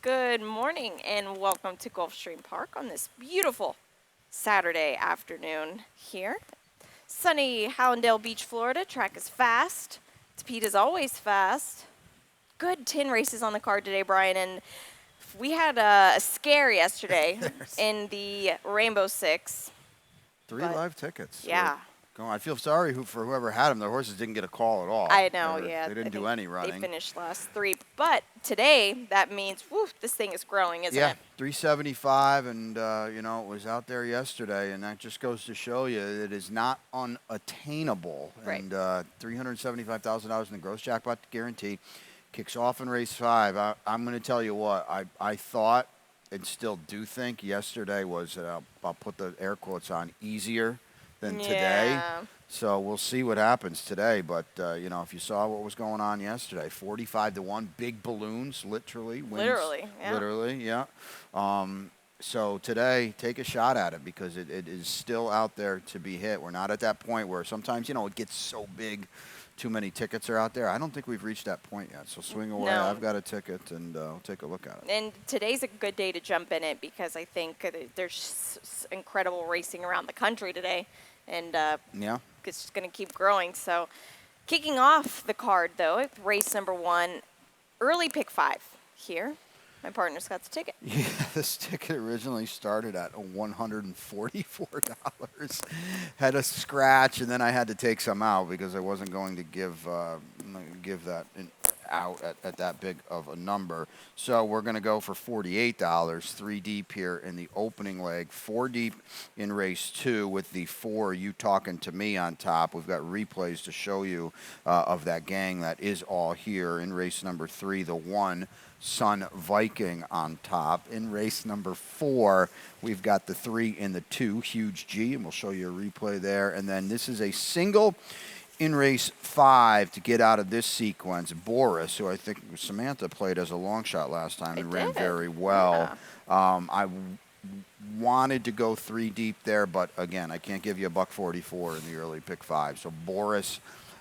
Good morning and welcome to Gulfstream Park on this beautiful Saturday afternoon here. Sunny Hallandale Beach, Florida. Track is fast. Speed is always fast. Good 10 races on the card today, Brian, and we had a scare yesterday in the Rainbow Six. Three live tickets. Yeah. I feel sorry for whoever had them. The horses didn't get a call at all. I know, yeah. They didn't do any running. They finished last three. But today, that means, this thing is growing, isn't it? Yeah, 375, and, it was out there yesterday, and that just goes to show you it is not unattainable. Right. And $375,000 in the gross jackpot guarantee kicks off in race 5. I'm going to tell you what, I thought and still do think yesterday was, I'll put the air quotes on, easier than today. So we'll see what happens today. But, if you saw what was going on yesterday, 45-1, big balloons, literally. Wins, Literally, yeah. So today, take a shot at it because it is still out there to be hit. We're not at that point where sometimes, it gets so big, too many tickets are out there. I don't think we've reached that point yet. So swing away. No. I've got a ticket, and I'll take a look at it. And today's a good day to jump in it because I think there's incredible racing around the country today. And it's just going to keep growing. So kicking off the card, though, race number 1, early pick 5 here. My partner's got the ticket. Yeah, this ticket originally started at $144. Had a scratch, and then I had to take some out because I wasn't going to give that out at that big of a number. So we're going to go for $48, 3 deep here in the opening leg, 4 deep in race 2 with the 4 You Talking to Me on top. We've got replays to show you of that gang that is all here. In race number 3, the 1 Sun Viking on top. In race number 4, we've got the 3 and the 2 Huge G, and we'll show you a replay there. And then this is a single in race 5 to get out of this sequence. Boris, who I think Samantha played as a long shot last time and ran very well. Yeah. I wanted to go 3 deep there, but again, I can't give you a $144 in the early pick 5. So Boris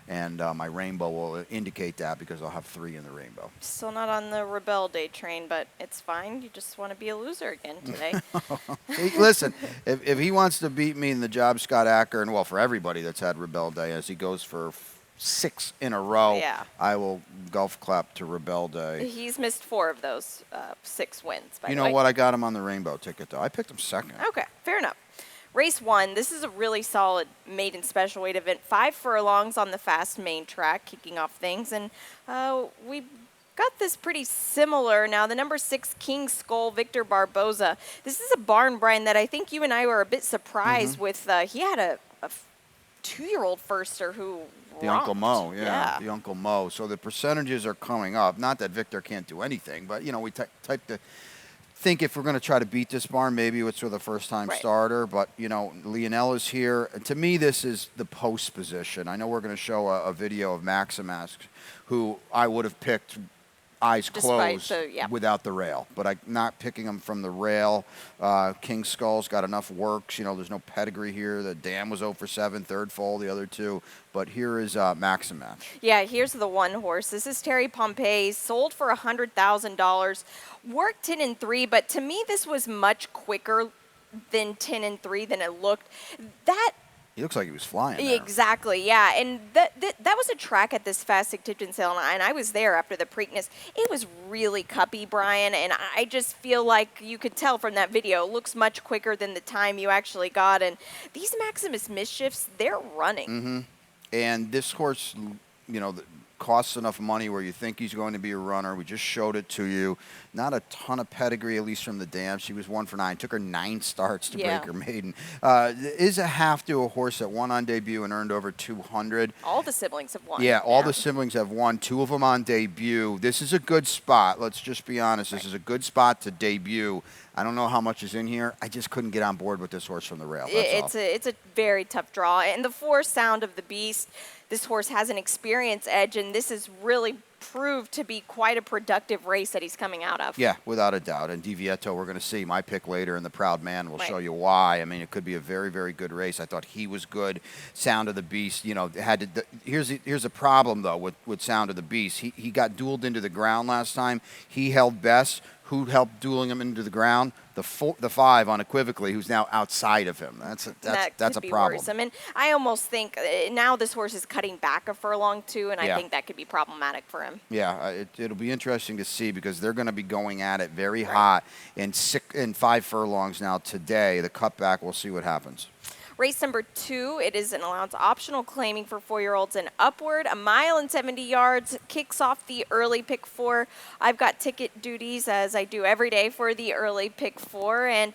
and my rainbow will indicate that because I'll have 3 in the rainbow. Still not on the Rebel Day train, but it's fine. You just want to be a loser again today. Hey, listen, if he wants to beat me in the job, Scott Acker, and well, for everybody that's had Rebel Day, as he goes for 6 in a row, I will golf clap to Rebel Day. He's missed 4 of those 6 wins, by the way. You know what? I got him on the rainbow ticket, though. I picked him second. Okay, fair enough. Race 1, this is a really solid maiden special weight event. 5 furlongs on the fast main track, kicking off things. And we got this pretty similar. Now, the number 6, King Skull, Victor Barboza. This is a barn, Brian, that I think you and I were a bit surprised with. He had a 2-year-old firster who the Uncle Mo, the Uncle Mo. So the percentages are coming up. Not that Victor can't do anything, but, we type the... think if we're going to try to beat this barn, maybe it's with a first-time starter. But, Lionel is here. And to me, this is the post position. I know we're going to show a video of Maximax, who I would have picked eyes closed without the rail. But I'm not picking him from the rail. King Skull's got enough works. There's no pedigree here. The dam was 0 for 7, third foal, the other 2. But here is Maximax. Yeah, here's the 1 horse. This is Terry Pompey, sold for $100,000. Worked 10 and 3, but to me this was much quicker than 10 and 3 than it looked. He looks like he was flying there. Exactly, yeah. And that was a track at this Fastic Tipton sale, and I was there after the Preakness. It was really cuppy, Brian, and I just feel like you could tell from that video. It looks much quicker than the time you actually got. And these Maximus Mischiefs, they're running. Mm-hmm. And this horse, costs enough money where you think he's going to be a runner. We just showed it to you. Not a ton of pedigree, at least from the dam. She was 1 for 9. Took her 9 starts to break her maiden. Is a half to a horse that won on debut and earned over 200. All the siblings have won. Yeah, all the siblings have won. 2 of them on debut. This is a good spot. Let's just be honest. This is a good spot to debut. I don't know how much is in here. I just couldn't get on board with this horse from the rail. It's a very tough draw. And the 4 Sound of the Beast, this horse has an experience edge, and this is really proved to be quite a productive race that he's coming out of. Yeah, without a doubt. And Divieto, we're going to see my pick later, and the Proud Man will show you why. I mean, it could be a very, very good race. I thought he was good. Sound of the Beast, here's a problem, though, with Sound of the Beast. He got dueled into the ground last time. He held Bess, Who helped dueling him into the ground? The 5 unequivocally, who's now outside of him. That That's could a be problem. worrisome. And I almost think now this horse is cutting back a furlong too, and I Yeah. think that could be problematic for him. Yeah, it'll be interesting to see because they're going to be going at it very Right. hot in 5 furlongs now today. The cutback, we'll see what happens. Race number 2, it is an allowance optional claiming for 4-year-olds and upward. 1.70 miles, kicks off the early pick 4. I've got ticket duties as I do every day for the early pick 4, and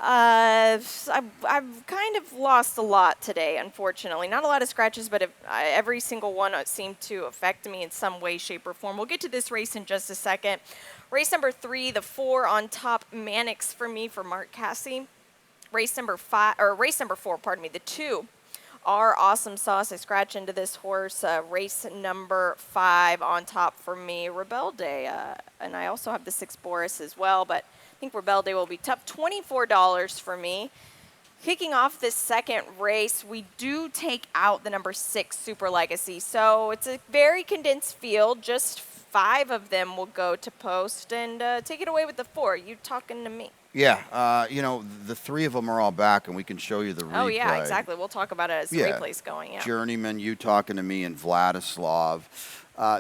I've kind of lost a lot today, unfortunately. Not a lot of scratches, but every single one seemed to affect me in some way, shape, or form. We'll get to this race in just a second. Race number 3, the 4 on top, Mannix for me for Mark Cassie. Race number 4, pardon me, the 2 are Awesome Sauce. I scratch into this horse. Race number 5 on top for me, Rebelde. And I also have the 6 Boris as well, but I think Rebelde will be tough. $24 for me. Kicking off this second race, we do take out the number 6 Super Legacy. So it's a very condensed field. Just 5 of them will go to post. And take it away with the 4. You talking to me. Yeah, the 3 of them are all back, and we can show you the replay. Oh, yeah, exactly. We'll talk about it as the replay's going. Yeah. Journeyman, you talking to me, and Vladislav.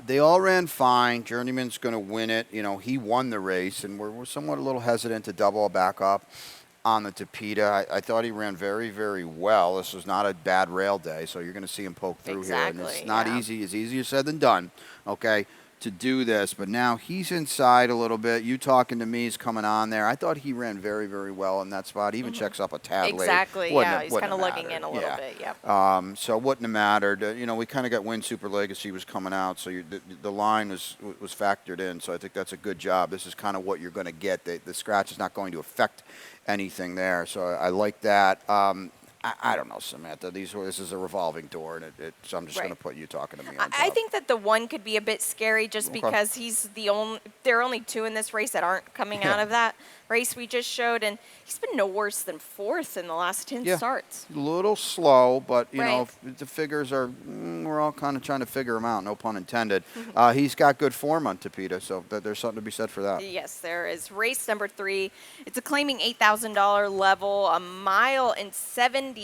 They all ran fine. Journeyman's going to win it. He won the race, and we're somewhat a little hesitant to double back up on the Tapeta. I thought he ran very, very well. This was not a bad rail day, so you're going to see him poke through here. And it's not easy. It's easier said than done, okay, to do this. But now he's inside a little bit. You talking to me is coming on there. I thought he ran very, very well in that spot. He even checks up a tad late. Exactly, yeah. He's kind of lugging in a little bit, yeah. So it wouldn't have mattered. We kind of got Win Super Legacy was coming out, so the line was factored in. So I think that's a good job. This is kind of what you're going to get. The scratch is not going to affect anything there. So I like that. I don't know, Samantha. This is a revolving door, and so I'm just going to put you talking to me on top. I think that the 1 could be a bit scary just because he's there are only 2 in this race that aren't coming out of that race we just showed, and he's been no worse than 4th in the last 10 starts. A little slow, but, the figures are, we're all kind of trying to figure them out, no pun intended. He's got good form on Tapeta, so there's something to be said for that. Yes, there is. Race number 3, it's a claiming $8,000 level, 1.70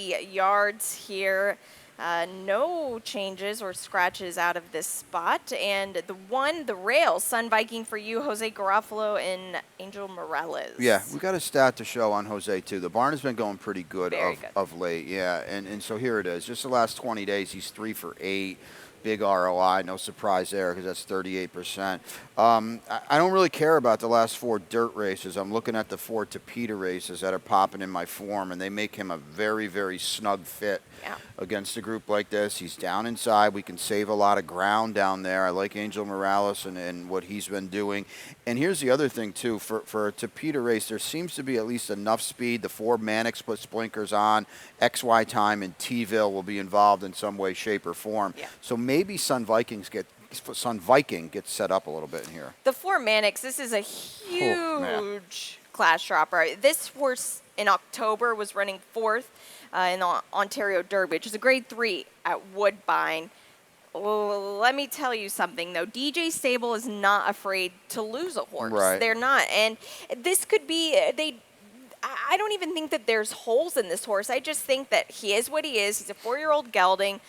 miles here. No changes or scratches out of this spot. And the rail, Sun Viking for you, Jose Garofalo and Angel Morales. Yeah, we got a stat to show on Jose, too. The barn has been going pretty good of late, yeah. And so here it is. Just the last 20 days, he's 3 for 8. Big ROI, no surprise there because that's 38%. I don't really care about the last 4 dirt races. I'm looking at the 4 Tapeta races that are popping in my form, and they make him a very, very snug fit against a group like this. He's down inside. We can save a lot of ground down there. I like Angel Morales and what he's been doing. And here's the other thing, too. For a Tapeta race, there seems to be at least enough speed. The 4 Mannix puts blinkers on. XY Time and T-ville will be involved in some way, shape, or form. Yeah. So maybe Sun Viking gets set up a little bit in here. The 4 Mannix, this is a huge class dropper. This horse in October was running 4th in the Ontario Derby, which is a grade 3 at Woodbine. Let me tell you something, though. DJ Stable is not afraid to lose a horse. Right. They're not. And this could be, I don't even think that there's holes in this horse. I just think that he is what he is. He's a 4-year-old gelding.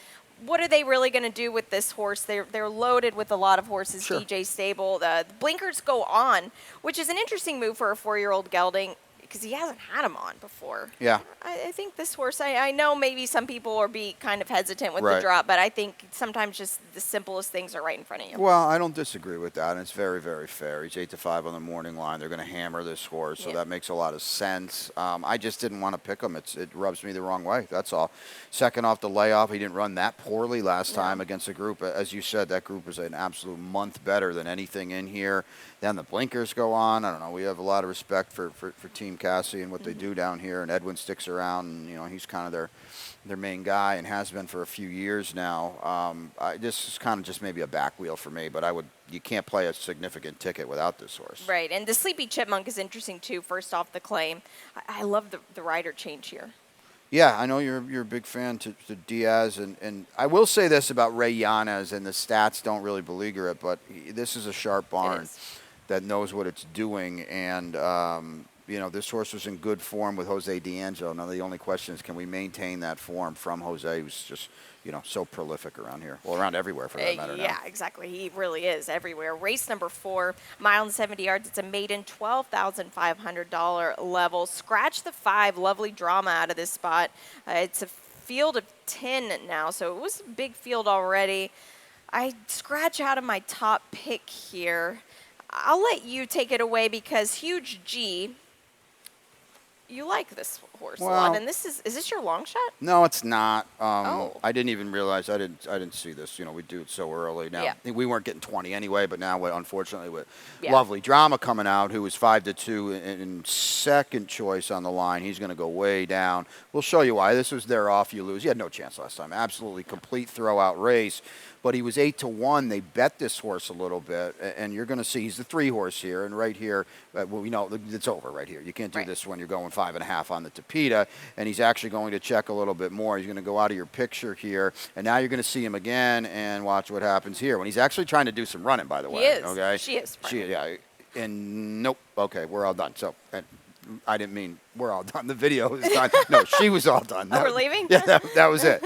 What are they really going to do with this horse? They're loaded with a lot of horses, Sure. DJ Stable. The blinkers go on, which is an interesting move for a 4-year-old gelding because he hasn't had them on before. Yeah. I think this horse, I know maybe some people will be kind of hesitant with the drop, but I think sometimes just the simplest things are right in front of you. Well, I don't disagree with that, and it's very, very fair. He's 8 to 5 on the morning line. They're going to hammer this horse, so that makes a lot of sense. I just didn't want to pick him. It rubs me the wrong way. That's all. Second off the layoff, he didn't run that poorly last time against a group. As you said, that group is an absolute month better than anything in here. Then the blinkers go on. I don't know. We have a lot of respect for Team Cassie and what they do down here, and Edwin sticks around, and he's kind of their main guy and has been for a few years now. This is kind of just maybe a back wheel for me, but you can't play a significant ticket without this horse. Right, and the Sleepy Chipmunk is interesting too. First off the claim, I love the rider change here. Yeah, I know you're a big fan to Diaz, and I will say this about Ray Yanez, and the stats don't really beleaguer it, but this is a sharp barn. that knows what it's doing. And, you know, this horse was in good form with Jose D'Angelo. Now, the only question is, can we maintain that form from Jose, who's just, you know, so prolific around here. Well, around everywhere, for that matter now. Yeah, exactly. He really is everywhere. Race number 4, mile and 70 yards. It's a maiden $12,500 level. Scratch the 5. Lovely drama out of this spot. It's a field of 10 now, so it was a big field already. I scratch out of my top pick here. I'll let you take it away because Huge G, you like this horse a lot, and is this your long shot? No, it's not. Oh. I didn't even realize. I didn't see this. You know, we do it so early. Now, Yeah. we weren't getting 20 anyway, but now, unfortunately, with Lovely Drama coming out, who was 5-2 in second choice on the line, he's going to go way down. We'll show you why. This was their off, you lose. He had no chance last time. Absolutely complete throw-out race. But he was 8-1. They bet this horse a little bit, and you're going to see he's the 3 horse here, and right here, well, we know it's over right here. You can't do this when you're going 5.5 on the Tapeta, and he's actually going to check a little bit more. He's going to go out of your picture here, and now you're going to see him again, and watch what happens here when he's actually trying to do some running. By the way, he is. Okay, She is. yeah, and nope. Okay, we're all done. So. I didn't mean we're all done. The video is done. No, she was all done. Oh, we're leaving? Yeah, that was it.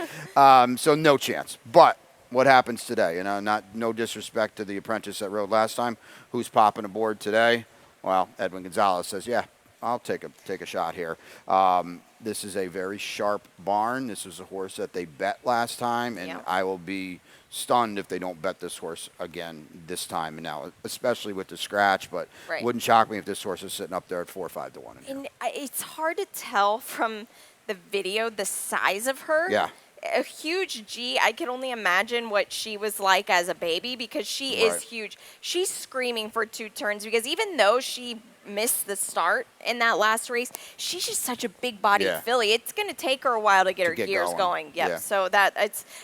So no chance. But what happens today? You know, no disrespect to the apprentice that rode last time. Who's popping aboard today? Well, Edwin Gonzalez says, yeah, I'll take a shot here. This is a very sharp barn. This was a horse that they bet last time, and I will be stunned if they don't bet this horse again this time now, especially with the scratch. But wouldn't shock me if this horse is sitting up there at 4 or 5-1. And it's hard to tell from the video the size of her. Yeah. A Huge G, I can only imagine what she was like as a baby because she is huge. She's screaming for 2 turns because even though she missed the start in that last race, she's just such a big body filly. It's going to take her a while to get her gears going. Yep. Yeah. So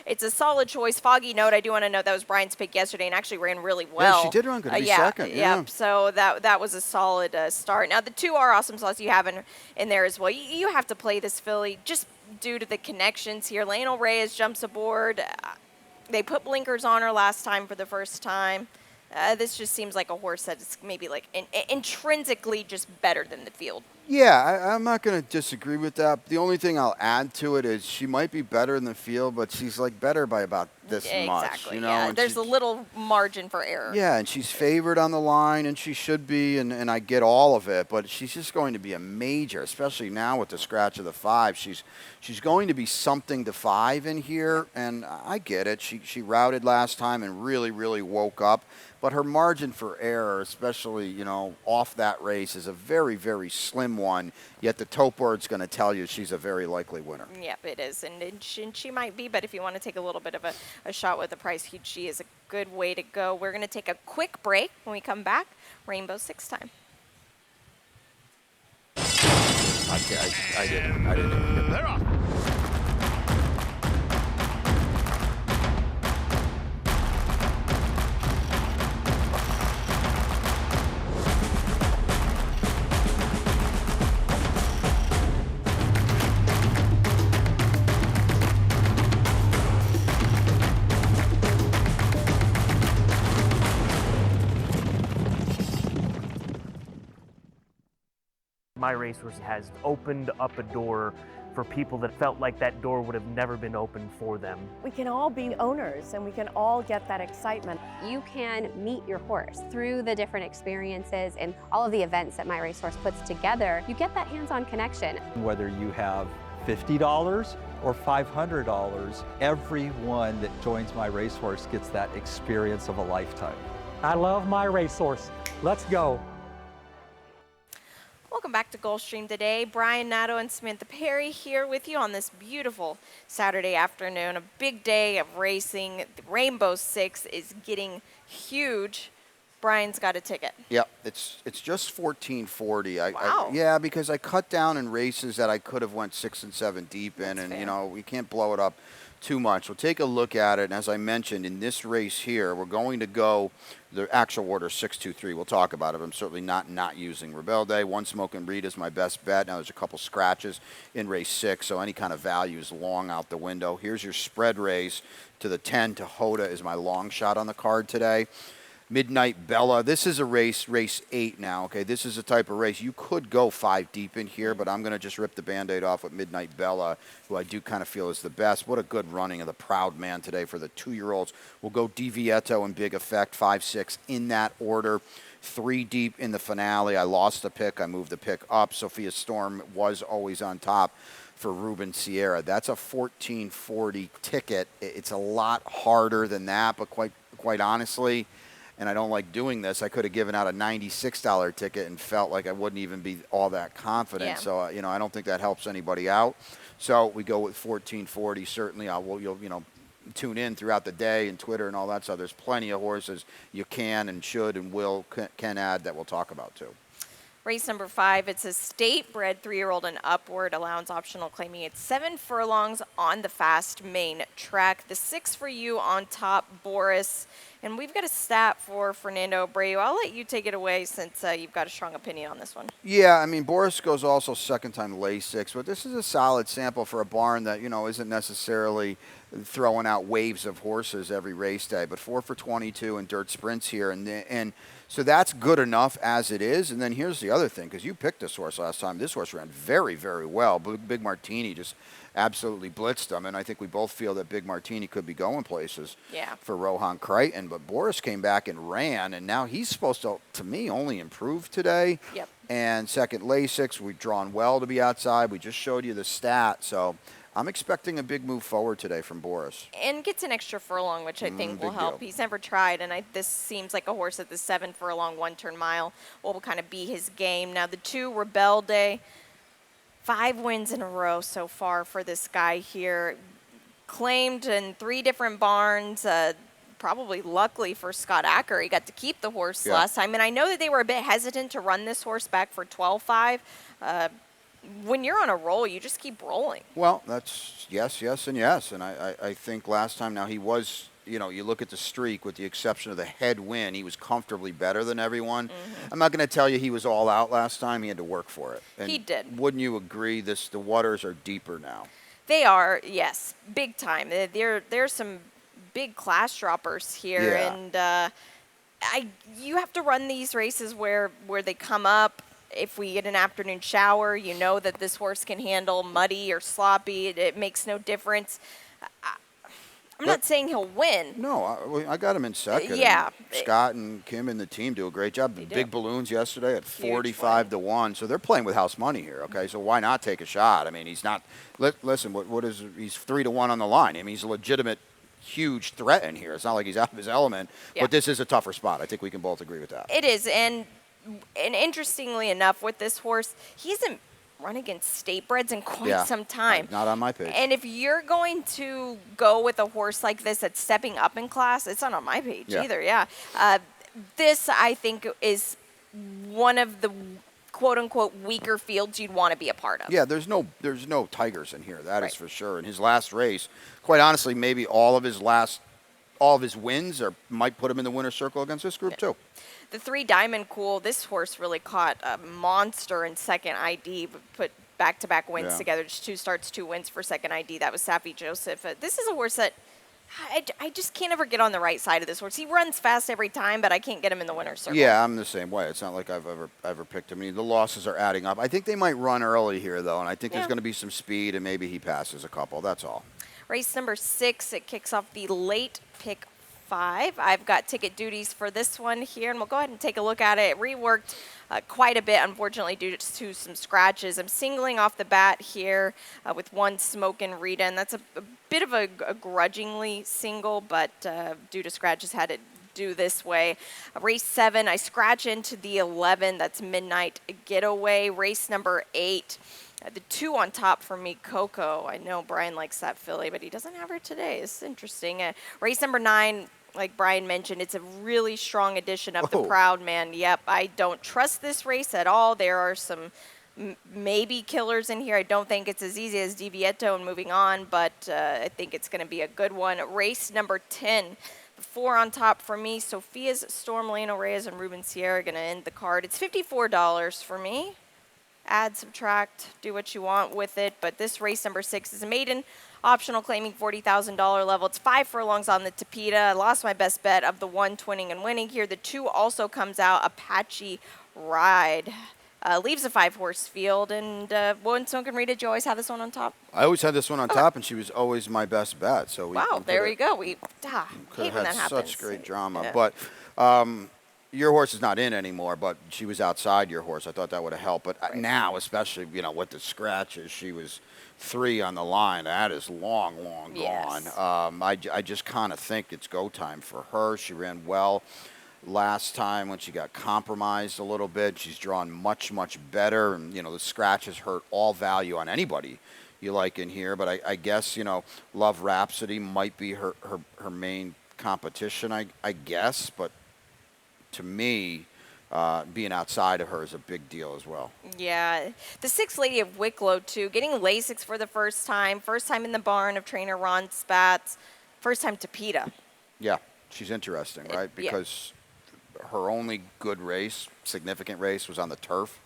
it's a solid choice. Foggy Note, I do want to note that was Brian's pick yesterday and actually ran really well. Yeah, she did run good. Second. Yeah. So that was a solid start. Now the 2 are awesome sauce you have in there as well. You have to play this filly just due to the connections here. Lionel Reyes jumps aboard. They put blinkers on her last time for the first time. This just seems like a horse that is maybe like intrinsically just better than the field. Yeah, I'm not going to disagree with that. The only thing I'll add to it is she might be better in the field, but she's like better by about this much. Exactly. You know? Yeah, there's a little margin for error. Yeah, and she's favored on the line, and she should be, and I get all of it, but she's just going to be a major, especially now with the scratch of the 5. She's going to be something to 5 in here, and I get it. She routed last time and really, really woke up. But her margin for error, especially, you know, off that race, is a very, very slim one. Yet the tote board's going to tell you she's a very likely winner. Yep, it is. And she might be, but if you want to take a little bit of a shot with the price, she is a good way to go. We're going to take a quick break. When we come back, Rainbow 6 time. I didn't. They're off. My Racehorse has opened up a door for people that felt like that door would have never been opened for them. We can all be owners and we can all get that excitement. You can meet your horse through the different experiences and all of the events that My Racehorse puts together. You get that hands-on connection. Whether you have $50 or $500, everyone that joins My Racehorse gets that experience of a lifetime. I love My Racehorse. Let's go. Welcome back to Gulfstream today. Brian Nato and Samantha Perry here with you on this beautiful Saturday afternoon. A big day of racing. The Rainbow 6 is getting huge. Brian's got a ticket. Yep, it's just $14.40. Wow. Yeah, because I cut down in races that I could have went 6 and 7 deep in, That's and fair. you know we can't blow it up too much. We'll take a look at it, and as I mentioned, in this race here, we're going to go the actual order 6-2-3. We'll talk about it. I'm certainly not using Rebelde. One Smoke and Breed is my best bet. Now there's a couple scratches in race 6, so any kind of value is long out the window. Here's your spread race to the 10. Hoda is my long shot on the card today. Midnight Bella. This is a race 8 now, okay? This is a type of race. You could go 5 deep in here, but I'm going to just rip the Band-Aid off with Midnight Bella, who I do kind of feel is the best. What a good running of the Proud Man today for the 2-year-olds. We'll go Divieto and Big Effect, 5, 6 in that order. 3 deep in the finale. I lost the pick. I moved the pick up. Sophia Storm was always on top for Ruben Sierra. That's a 1440 ticket. It's a lot harder than that, but quite honestly, and I don't like doing this, I could have given out a $96 ticket and felt like I wouldn't even be all that confident. Yeah. So, I don't think that helps anybody out. So we go with 1440. Certainly, you'll tune in throughout the day and Twitter and all that stuff. There's plenty of horses you can and should and can add that we'll talk about too. Race number 5, it's a state-bred 3-year-old and upward, allowance optional, claiming it's 7 furlongs on the fast main track. The 6 for you on top, Boris. And we've got a stat for Fernando Abreu. I'll let you take it away since you've got a strong opinion on this one. Yeah, I mean, Boris goes also second time Lasix, but this is a solid sample for a barn that, isn't necessarily throwing out waves of horses every race day, but 4 for 22 in dirt sprints here. And so that's good enough as it is. And then here's the other thing, because you picked this horse last time. This horse ran very, very well. Big Martini just absolutely blitzed him, and I think we both feel that Big Martini could be going places for Rohan Crichton. But Boris came back and ran, and now he's supposed to me, only improve today. Yep. And second Lasix, we've drawn well to be outside. We just showed you the stat, so I'm expecting a big move forward today from Boris. And gets an extra furlong, which I think will big help. deal. He's never tried, and this seems like a horse at the 7 furlong 1-turn mile will kind of be his game. Now the 2, Rebelde. 5 wins in a row so far for this guy here. Claimed in 3 different barns. Probably luckily for Scott Acker, he got to keep the horse last time. And I know that they were a bit hesitant to run this horse back for 12-5. When you're on a roll, you just keep rolling. Well, that's yes, and yes. And I think last time, now he was, you look at the streak, with the exception of the head win, he was comfortably better than everyone. I'm not going to tell you he was all out last time. He had to work for it. And he did. Wouldn't you agree the waters are deeper now? They are, yes, big time. There's some big class droppers here. Yeah. And you have to run these races where they come up. If we get an afternoon shower, you know that this horse can handle muddy or sloppy. It makes no difference. I'm not saying he'll win. No, I got him in second. Yeah. And Scott and Kim and the team do a great job. The big balloons yesterday at 45 to 1. So they're playing with house money here, okay? So why not take a shot? I mean, he's not – listen, he's 3 to 1 on the line. I mean, he's a legitimate huge threat in here. It's not like he's out of his element. Yeah. But this is a tougher spot. I think we can both agree with that. It is. And interestingly enough, with this horse, he hasn't run against state breds in quite some time. Not on my page. And if you're going to go with a horse like this that's stepping up in class, it's not on my page either. Yeah. This, I think, is one of the quote-unquote weaker fields you'd want to be a part of. Yeah, there's no Tigers in here. That is for sure. In his last race, quite honestly, maybe all of his wins might put him in the winner's circle against this group too. The 3 Diamond Cool, this horse really caught a monster in second ID, but put back-to-back wins together. Just 2 starts, 2 wins for second ID. That was Safi Joseph. This is a horse that I just can't ever get on the right side of this horse. He runs fast every time, but I can't get him in the winner's circle. Yeah, I'm the same way. It's not like I've ever picked him. I mean, the losses are adding up. I think they might run early here, though, and I think there's going to be some speed, and maybe he passes a couple. That's all. Race number 6, it kicks off the late pick 5. I've got ticket duties for this one here, and we'll go ahead and take a look at it. It reworked quite a bit, unfortunately, due to some scratches. I'm singling off the bat here with 1 Smokin' Rita, and that's a bit of a grudgingly single, but due to scratches, had it do this way. Race 7, I scratch into the 11. That's Midnight Getaway. Race number 8. The 2 on top for me, Coco. I know Brian likes that filly, but he doesn't have her today. It's interesting. Race number 9, like Brian mentioned, it's a really strong addition of the Proud Man. Yep, I don't trust this race at all. There are some maybe killers in here. I don't think it's as easy as Divieto and moving on, but I think it's going to be a good one. Race number 10. The 4 on top for me, Sophia's Storm, Leno Reyes, and Ruben Sierra are going to end the card. It's $54 for me. add, subtract, do what you want with it. But this race number 6 is a maiden, optional, claiming $40,000 level. It's 5 furlongs on the Tapeta. I lost my best bet of the 1 twinning and winning here. The 2 also comes out, Apache Ride. Leaves a 5-horse field. And when Smoke and Rita, did you always have this one on top? I always had this one on top, and she was always my best bet. So Wow, there we go. We could hate when have that had happens. such great drama. Yeah. But your horse is not in anymore, but she was outside your horse. I thought that would have helped. But now, especially, with the scratches, she was 3 on the line. That is long Yes. gone. I just kind of think it's go time for her. She ran well last time when she got compromised a little bit. She's drawn much better. And, the scratches hurt all value on anybody you like in here. But I guess, Love Rhapsody might be her main competition, I guess. But to me, being outside of her is a big deal as well. Yeah. The 6 Lady of Wicklow, too, getting Lasix for the first time in the barn of trainer Ron Spatz, first time Tapeta. Yeah, she's interesting, right? Because her only good race, significant race, was on the turf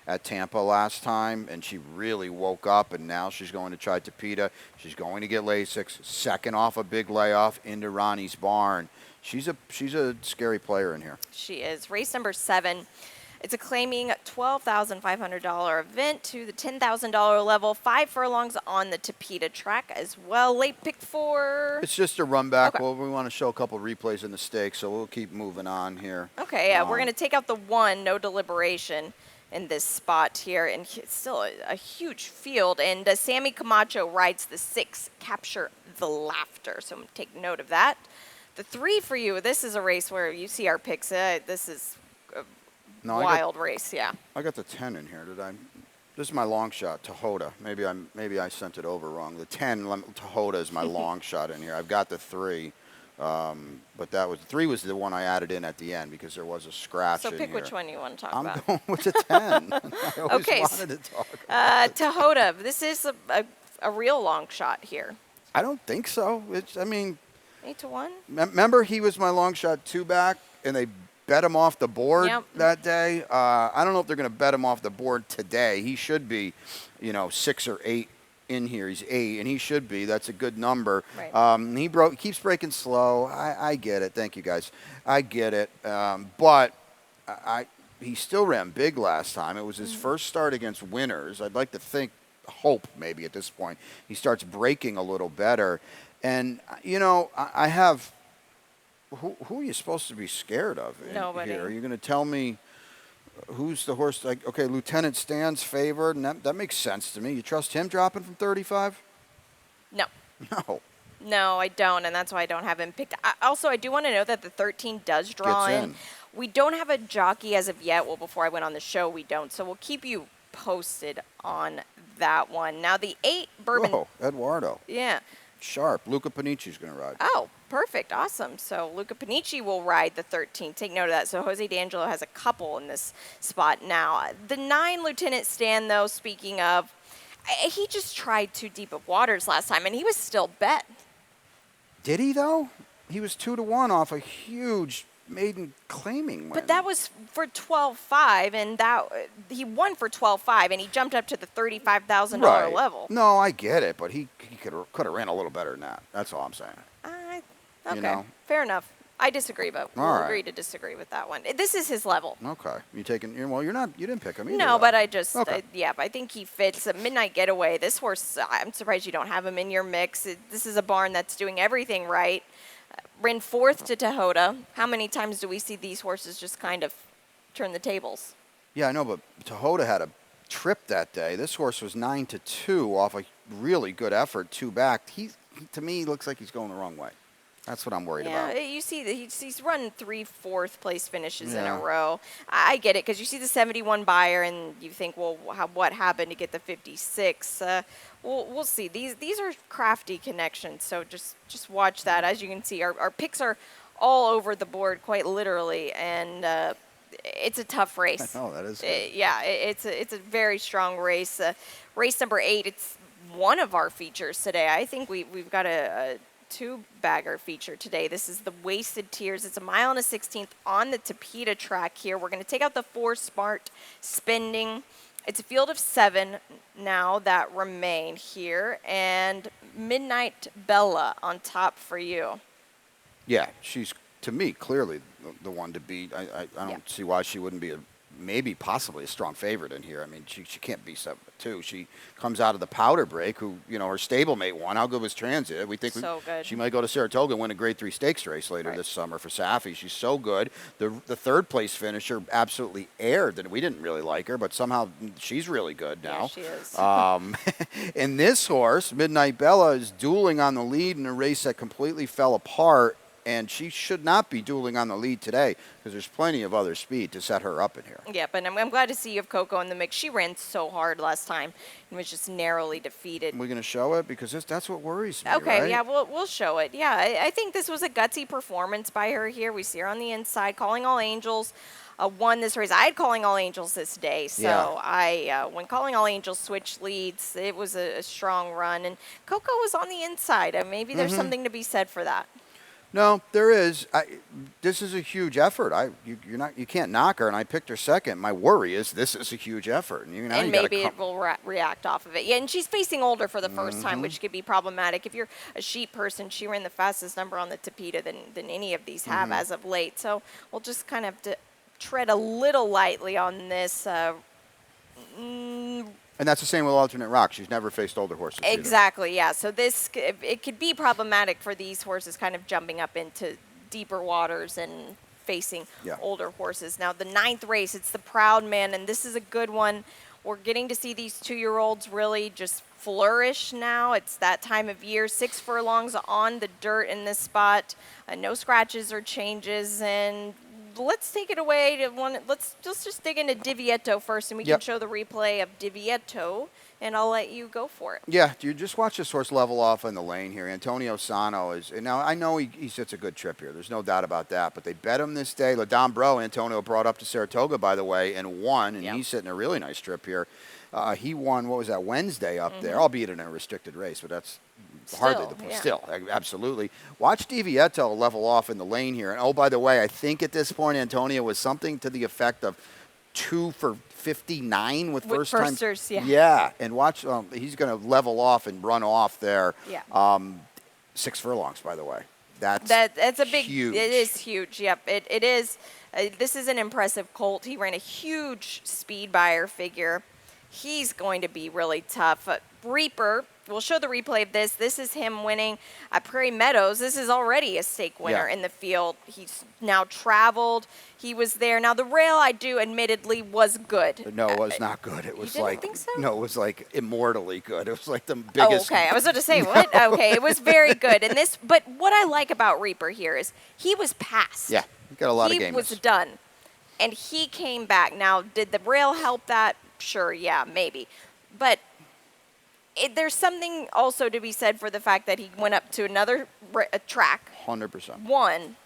at Tampa last time, and she really woke up, and now she's going to try Tapeta. She's going to get Lasix, second off a big layoff into Ronnie's barn. She's a scary player in here. She is. Race number 7. It's a claiming $12,500 event to the $10,000 level. 5 furlongs on the Tapeta track as well. Late pick 4. It's just a run back. Okay. Well, we want to show a couple replays in the stakes, so we'll keep moving on here. Okay, yeah, we're going to take out the 1, no deliberation in this spot here. And it's still a huge field. And Sammy Camacho rides the 6, Capture the Laughter. So I'm going to take note of that. The 3 for you, this is a race where you see our picks. This is a wild race, yeah. I got the 10 in here, did I? This is my long shot, Tahota. Maybe I sent it over wrong. The 10, Tahota is my long shot in here. I've got the 3, but that was 3 was the one I added in at the end because there was a scratch So in pick here. which one you want to talk I'm about. going with the 10. I always Okay, wanted to talk about Tahota, this is a real long shot here. I don't think so. 8 to 1? Remember he was my long shot 2 back, and they bet him off the board Yep. that day. I don't know if they're going to bet him off the board today. He should be, 6 or 8 in here. He's 8, and he should be. That's a good number. Right. He keeps breaking slow. I get it. Thank you, guys. I get it. But he still ran big last time. It was his first start against winners. I'd like to hope maybe at this point he starts breaking a little better. And, I have – who are you supposed to be scared of Nobody. here? Are you going to tell me who's the horse? Okay, Lieutenant Stan's favored, and that makes sense to me. You trust him dropping from 35? No. No. No, I don't, and that's why I don't have him picked. I do want to know that the 13 does draw Gets in. in. We don't have a jockey as of yet. Well, before I went on the show, we don't. So we'll keep you posted on that one. Now, the 8 Bourbon. Whoa, Eduardo. Yeah. Sharp. Luca Panici's going to ride. Oh, perfect. Awesome. So Luca Panici will ride the 13. Take note of that. So Jose D'Angelo has a couple in this spot now. The 9 Lieutenant Stan, though, speaking of, he just tried too deep of waters last time, and he was still bet. Did he, though? He was 2 to 1 off a huge maiden claiming win. But that was for 12.5, and he won for 12.5, and he jumped up to the $35,000 right. level. No, I get it, but he could have ran a little better than that. That's all I'm saying. Okay, fair enough. I disagree, but we'll All right. agree to disagree with that one. This is his level. Okay. You didn't pick him either. No, though. but I just, Okay. I think he fits a Midnight Getaway. This horse, I'm surprised you don't have him in your mix. This is a barn that's doing everything right. Ran 4th to Tahota. How many times do we see these horses just kind of turn the tables? Yeah, I know, but Tahota had a trip that day. This horse was 9 to 2 off a really good effort, 2 back. He to me looks like he's going the wrong way. That's what I'm worried about. Yeah, you see that he's run 3 4th place finishes in a Yeah. row. I get it because you see the 71 buyer and you think, well, what happened to get the 56? We'll see. These are crafty connections, so just watch that. As you can see, our picks are all over the board, quite literally, and it's a tough race. I know, that is good. It's a very strong race. Race number 8. It's one of our features today. I think we've got a 2-bagger feature today. This is the Wasted Tears. It's a 1.16 miles on the Tapeta track here. We're going to take out the 4 Smart Spending. It's a field of 7 now that remain here, and Midnight Bella on top for you. Yeah, she's, to me, clearly the one to beat. I don't Yeah. see why she wouldn't be maybe possibly a strong favorite in here. I mean, she can't be 7-2. She comes out of the powder break, who, you know, her stablemate won. How good was Transit? We think So good. she might go to Saratoga and win a Grade 3 stakes race later Right. this summer for Safi. She's so good. The third place finisher absolutely aired, and we didn't really like her, but somehow she's really good now. Yeah, she is. And this horse, Midnight Bella, is dueling on the lead in a race that completely fell apart. And she should not be dueling on the lead today because there's plenty of other speed to set her up in here. Yeah, but I'm glad to see you have Coco in the mix. She ran so hard last time and was just narrowly defeated. We're going to show it because that's what worries me, Okay, right? yeah, we'll show it. Yeah, I think this was a gutsy performance by her here. We see her on the inside, Calling All Angels. Won this race. I had Calling All Angels this day, so Yeah. when Calling All Angels switched leads, it was a strong run, and Coco was on the inside. Maybe there's something to be said for that. No, there is. This is a huge effort. You can't knock her, and I picked her second. My worry is this is a huge effort, And maybe it will react off of it. Yeah, and she's facing older for the first time, which could be problematic. If you're a sheep person, she ran the fastest number on the Tapeta than any of these have as of late. So we'll just kind of have to tread a little lightly on this. And that's the same with Alternate Rock. She's never faced older horses. either. Exactly, yeah. So it could be problematic for these horses kind of jumping up into deeper waters and facing older horses. Now, the 9th race, it's the Proud Man, and this is a good one. We're getting to see these 2-year-olds really just flourish now. It's that time of year. 6 furlongs on the dirt in this spot. No scratches or changes, and let's take it away to one. Let's just dig into Divieto first, and we can show the replay of Divieto, and I'll let you go for it. Yeah, you just watch this horse level off in the lane here. Antonio Sano is, and now I know he sits a good trip here. There's no doubt about that. But they bet him this day. Ladon Antonio brought up to Saratoga, by the way, and won, and he's sitting a really nice trip here. He won, what was that, Wednesday up there, albeit in a restricted race, but that's hardly the point. Still, absolutely. Watch Divieto level off in the lane here. And, oh, by the way, I think at this point Antonio was something to the effect of 2 for 59 with first time. Firsters, Yeah, and watch, he's going to level off and run off there. Yeah. 6 furlongs, by the way. That's a big, huge. It is huge. Yep, it is. This is an impressive colt. He ran a huge speed buyer figure. He's going to be really tough. Reaper, we'll show the replay of this. This is him winning at Prairie Meadows. This is already a stake winner in the field. He's now traveled. He was there. Now, the rail, I do admittedly, was good. No, it was not good. It was didn't like, think so? no, it was like immortally good. It was like the biggest. Oh, okay. I was about to say, what? Okay, it was very good. And this, but what I like about Reaper here is he was passed. Yeah, he got a lot of He games. was done. And he came back. Now, did the rail help that? Sure, yeah, maybe. But there's something also to be said for the fact that he went up to another track, 100%. won,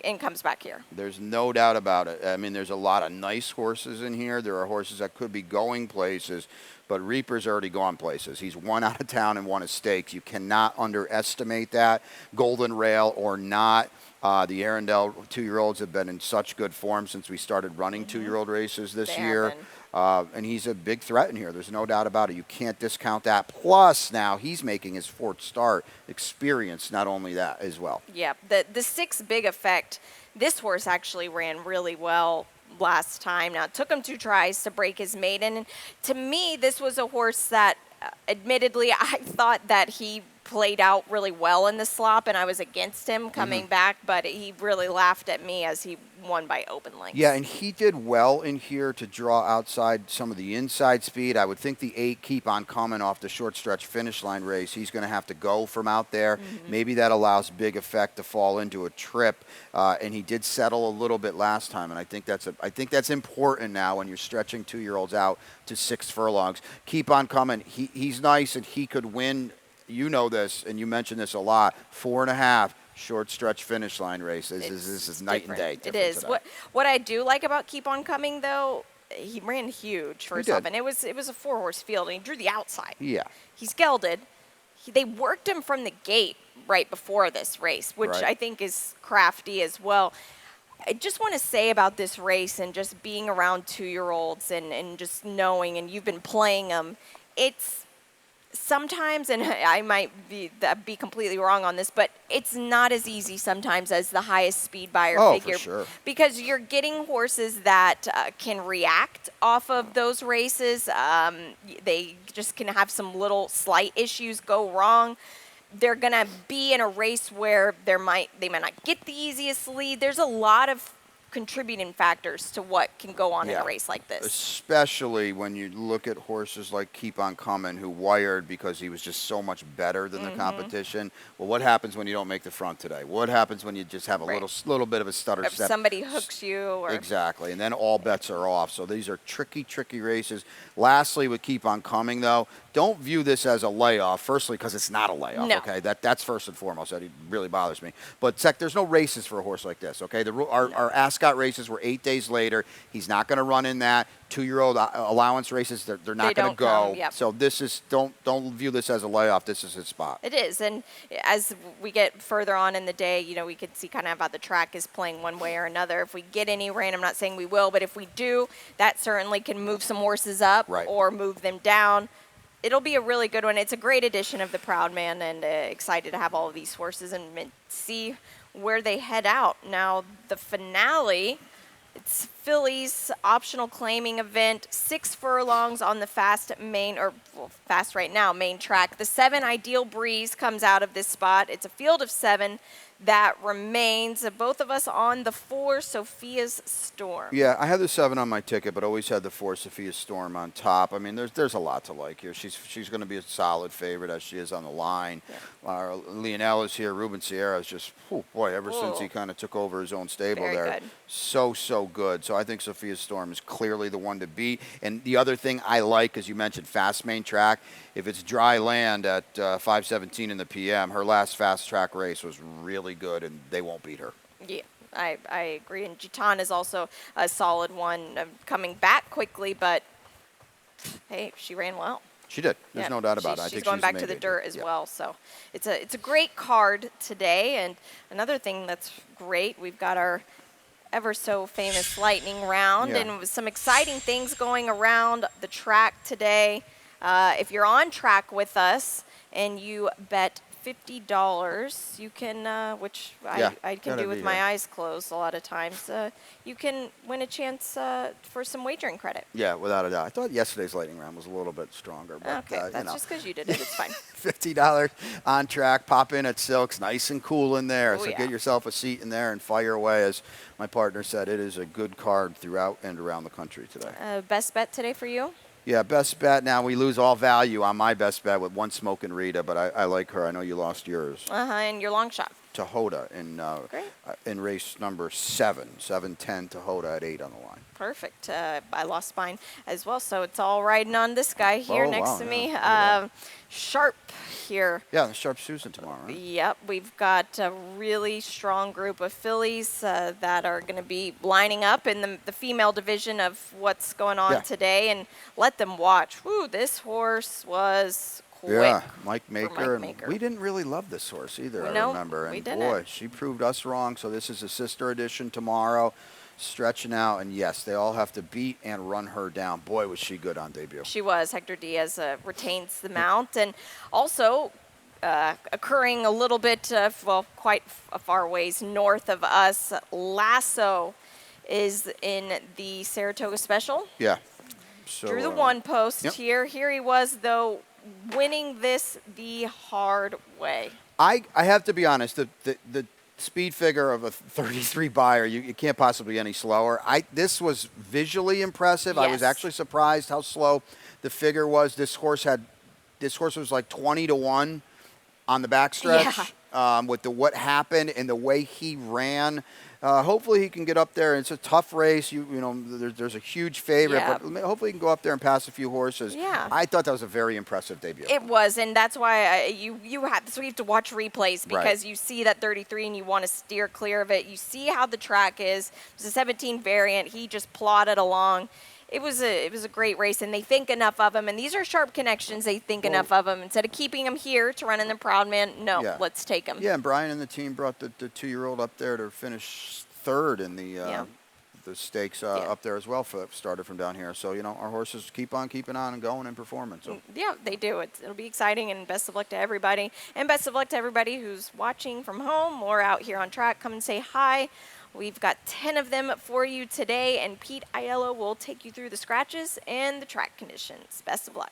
and comes back here. There's no doubt about it. I mean, there's a lot of nice horses in here. There are horses that could be going places, but Reaper's already gone places. He's won out of town and won a stakes. You cannot underestimate that. Golden Rail or not. The Arundel 2-year-olds have been in such good form since we started running 2-year-old races this year. And he's a big threat in here. There's no doubt about it. You can't discount that. Plus, now he's making his 4th start. Experience, not only that as well. Yeah, the 6 big effect. This horse actually ran really well last time. Now, it took him 2 tries to break his maiden. And to me, this was a horse that, admittedly, I thought that he played out really well in the slop, and I was against him coming back, but he really laughed at me as he won by open lengths. Yeah, and he did well in here to draw outside some of the inside speed. I would think the 8 Keep On Coming off the short stretch finish line race. He's going to have to go from out there. Maybe that allows Big Effect to fall into a trip, and he did settle a little bit last time, and I think that's important now when you're stretching 2-year-olds out to 6 furlongs. Keep On Coming. He's nice, and he could win. You know this, and you mention this a lot. 4.5 short stretch finish line race. This is night and day. It is. Today. What I do like about Keep On Coming, though, he ran huge first off, and it was a 4-horse field, and he drew the outside. Yeah. He's gelded. They worked him from the gate right before this race, which I think is crafty as well. I just want to say about this race and just being around 2-year-olds and just knowing, and you've been playing them, it's sometimes, and I might be completely wrong on this, but it's not as easy sometimes as the highest speed buyer Oh, figure. for sure. Because you're getting horses that can react off of those races. They just can have some little slight issues go wrong. They're going to be in a race where they might not get the easiest lead. There's a lot of contributing factors to what can go on in a race like this. Especially when you look at horses like Keep On Coming, who wired because he was just so much better than the competition. Well, what happens when you don't make the front today? What happens when you just have a little bit of a stutter If step? somebody hooks you. Or Exactly, and then all bets are off. So these are tricky, tricky races. Lastly, with Keep On Coming, though, don't view this as a layoff. Firstly, because it's not a layoff. No. Okay, that's first and foremost. That really bothers me. But sec, there's no races for a horse like this. Okay, our Ascot races were 8 days later. He's not going to run in that. 2-year-old allowance races, they're not going to go. Come, yep. So this is don't view this as a layoff. This is his spot. It is, and as we get further on in the day, you know, we could see kind of how the track is playing one way or another. If we get any rain, I'm not saying we will, but if we do, that certainly can move some horses up or move them down. It'll be a really good one. It's a great edition of the Proud Man, and excited to have all of these horses and see where they head out. Now, the finale, it's Philly's optional claiming event, 6 furlongs on the fast right now, main track. The 7 Ideal Breeze comes out of this spot. It's a field of 7 that remains. Both of us on the 4, Sophia's Storm. Yeah, I had the 7 on my ticket, but always had the 4, Sophia's Storm, on top. I mean, there's a lot to like here. She's going to be a solid favorite as she is on the line. Yeah. Lionel is here. Ruben Sierra is just, ever since he kind of took over his own stable there. Good. So good. So I think Sophia's Storm is clearly the one to beat. And the other thing I like, as you mentioned, fast main track. If it's dry land at 5:17 in the p.m., her last fast track race was really good, and they won't beat her. Yeah, I agree. And Gitan is also a solid one, coming back quickly, but hey, she ran well. She did. There's no doubt about it. I think she's going back to the dirt as well. So it's a great card today. And another thing that's great, we've got our ever so famous lightning round, and with some exciting things going around the track today. If you're on track with us and you bet $50, you can, which I can do with my eyes closed a lot of times, you can win a chance for some wagering credit. Yeah, without a doubt. I thought yesterday's lightning round was a little bit stronger. But, okay, that's just because you did it. It's fine. $50 on track. Pop in at Silks. Nice and cool in there. So get yourself a seat in there and fire away. As my partner said, it is a good card throughout and around the country today. Best bet today for you? Yeah, best bet. Now we lose all value on my best bet with one Smokin' Rita, but I like her. I know you lost yours. And your long shot. Tahota in race number 7, 7:10 Tahota at 8 on the line. Perfect. I lost mine as well, so it's all riding on this guy here next to me. Sharp here. Yeah, the Sharp Susan tomorrow, right? Yep, we've got a really strong group of fillies that are going to be lining up in the female division of what's going on today, and let them watch. Woo, this horse was quick. Yeah, Mike Maker. Maker. We didn't really love this horse either, I remember. And we didn't. Boy, she proved us wrong. So this is a sister edition tomorrow, stretching out. And yes, they all have to beat and run her down. Boy, was she good on debut. She was. Hector Diaz retains the mount. And also occurring a little bit, quite a far ways north of us, Lasso is in the Saratoga Special. Yeah. So, drew the one post here. Here he was, though, winning this the hard way. I have to be honest, the speed figure of a 33 buyer, you can't possibly be any slower. This was visually impressive. Yes. I was actually surprised how slow the figure was. This horse was like 20-1 on the backstretch with what happened and the way he ran. Hopefully he can get up there. It's a tough race. There's a huge favorite, but hopefully he can go up there and pass a few horses. Yeah. I thought that was a very impressive debut. It was, and that's why you have to watch replays, because you see that 33 and you want to steer clear of it. You see how the track is. It was a 17 variant. He just plodded along. It was a great race, and they think enough of him. And these are sharp connections. They think enough of him. Instead of keeping him here to run in the Proud Man, let's take him. Yeah, and Brian and the team brought the 2-year-old up there to finish third in the Yeah. the stakes Yeah. up there as well. Started from down here, so our horses keep on keeping on and going and performing. So Yeah, they do. It'll be exciting, and best of luck to everybody. And best of luck to everybody who's watching from home or out here on track. Come and say hi. We've got 10 of them for you today, and Pete Aiello will take you through the scratches and the track conditions. Best of luck.